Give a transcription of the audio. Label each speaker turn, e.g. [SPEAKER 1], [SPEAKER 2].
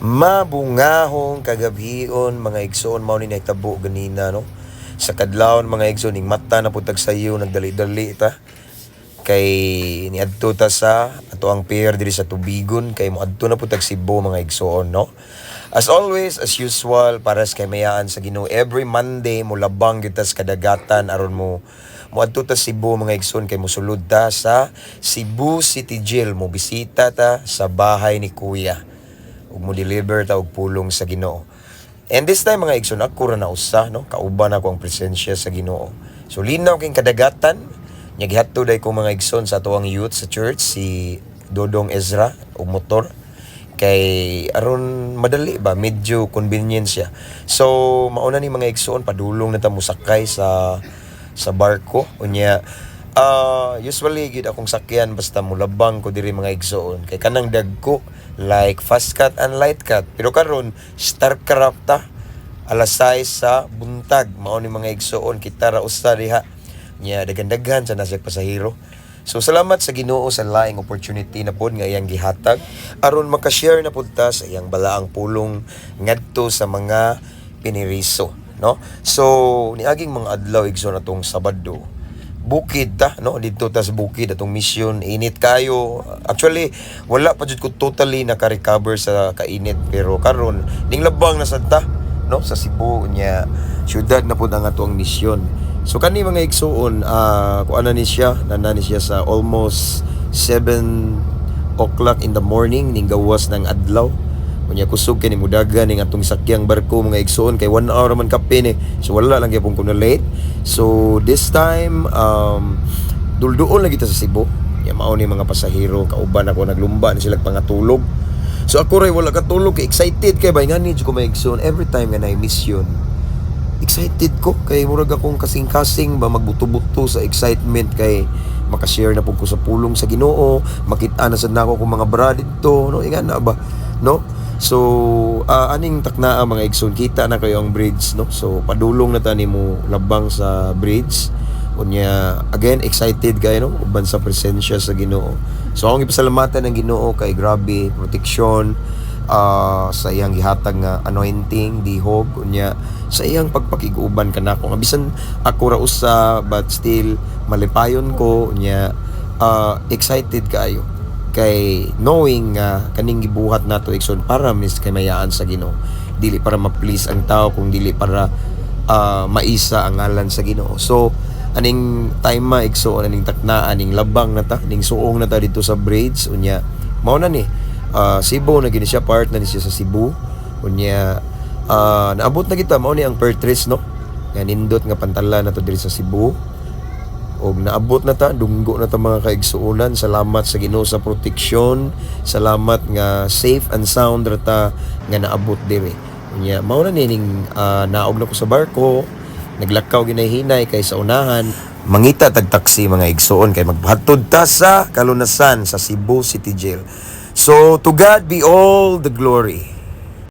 [SPEAKER 1] Mabungahong kagabhion mga igsoon mao ni nahitabo ganina no. Sa kadlawon mga igsoon ning mata na putag sayo nagdali-dali ta. Kay niadto ta sa ato ang pier diri sa tubigon kay moadto na putag Cebu mga igsoon no. As always, as usual, para sa kamayaan sa Ginoo, every Monday mo labang gyud ta sa kadagatan aron mo moadto ta Cebu mga igsoon kay mosulod ta sa Cebu City Jail, mo bisita ta sa bahay ni Kuya ug mo deliver ta og pulong sa Ginoo. And this time mga igsoon ako ra na usa no, kauban ako ang presensya sa Ginoo. So linaw king kadagatan, nya gihatod day ko mga igsoon sa atuang youth sa church si Dodong Ezra og motor kay aron madali ba medyo convenience siya. So mauna ni mga igsoon padulong na ta musakay sa barko unya. Usually gid akong sakyan basta mulabang ko diri mga igsoon kay kanang dagko like fast cut and light cut, pero karon starcraft ta alas 6 sa buntag mao ni mga igsoon kita ra usa diha nya daghan-daghan sa nasig pasahero. So salamat sa Ginoo sa laing opportunity na pod nga iyang gihatag aron maka-share na pud ta sa iyang balaang pulong ngadto sa mga piniriso no. So niaging mga adlaw igsoon atong Sabado bukid ta no, dito ta sa bukid atong Misyon, init kayo. Actually wala pa jud ko totally naka-recover sa kainit, pero karon ning labang na sad ta no sa Cebu nya syudad na pud ang atong Misyon. So kani mga igsoon kuana ni siya nanani siya sa almost 7 o'clock in the morning ning gawas ng adlaw. Kunya kusog kini mudagan ning atong sakyang barko mga igsoon kay 1 hour man kape ni. So wala lang gyapon ko na late. So this time dulduon lagi ta sa Cebu. Ya mao ni mga pasahero kauban ako naglumba ni sila pangatulog. So ako ray wala katulog kay excited kay bay ngani ko mga igsoon every time nga na Misyon. Excited ko kay murag akong kasing-kasing ba magbuto-buto sa excitement kay maka-share na pud ko sa pulong sa Ginoo, makita na sad nako kung mga brad dito no, inga na ba no. So aning taknaa mga igsoon kita na kayo ang bridge no. So padulong na ta nimo labang sa bridge. Unya again excited kayo no uban sa presensya sa Ginoo. So akong ipasalamatan ng Ginoo kay grabe protection sa iyang gihatag nga anointing dihog unya sa iyang pagpakiguban kanako nga bisan ako ra usa but still malipayon ko unya excited kayo kay knowing nga kaning gibuhat nato igsoon para mis kay mayaan sa Ginoo, dili para ma-please ang tao kung dili para maisa ang ngalan sa Ginoo. So aning time ma igsoon aning taknaan aning labang na ta ning suong na ta dito sa bridge unya mao na ni Cebu na gini siya, part na ni siya sa Cebu unya naabot na kita mao ni ang Pertris no nga nindot nga pantalan na to diri sa Cebu. Og naabot na ta, dunggo na ta mga kaigsuonan. Salamat sa Ginoo sa proteksyon. Salamat nga safe and sound ra ta nga naabot diri. Unya mao na ning naog na ko sa barko. Naglakaw ginay-hinay kay sa unahan. Mangita tag taxi mga igsuon kay maghatod ta sa kalunasan sa Cebu City Jail. So to God be all the glory.